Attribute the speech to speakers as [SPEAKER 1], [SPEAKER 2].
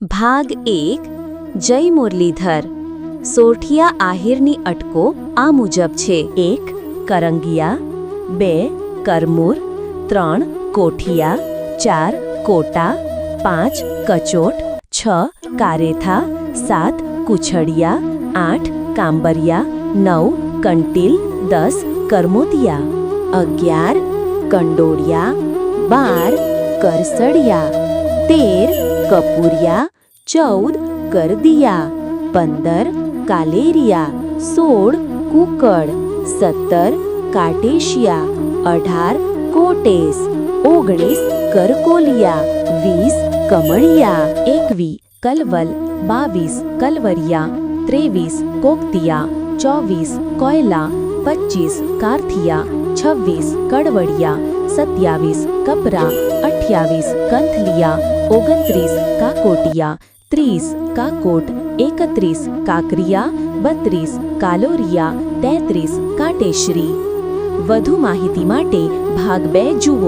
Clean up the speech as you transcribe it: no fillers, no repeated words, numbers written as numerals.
[SPEAKER 1] ભાગ 1 જય મુરલીધર સોરઠિયા આહિરની અટકો આ મુજબ છે. 1 કરંગિયા, 2 કરમૂર, 3 કોઠિયા, 4 કોટા, 5 કચોટ, 6 કારેથા, 7 કુછડિયા, 8 કાંબરિયા, 9 કંટીલ, 10 કરમોદિયા, 11 કંડોળિયા, 12 કરસડિયા, 13 કપૂરિયા, 14 કરદિયા, 15 કાલેરિયા, 16 કુકડ, 17 કાટેશિયા, 18 કોટેસ, 19 કરકોલિયા, 20 કમળિયા, 21 કલવલ, 22 કલવરિયા, 23 કોકતિયા, 24 કોયલા, 25 કારથિયા, 26 કડવડિયા, 27 કપરા, 28 કંથલિયા, 29 કાકોટિયા, 30 કાકોટ, 31 કાકરિયા, 32 કાલોરિયા, 33 કાટેશ્રી. વધુ માહિતી માટે ભાગ 2 જુઓ.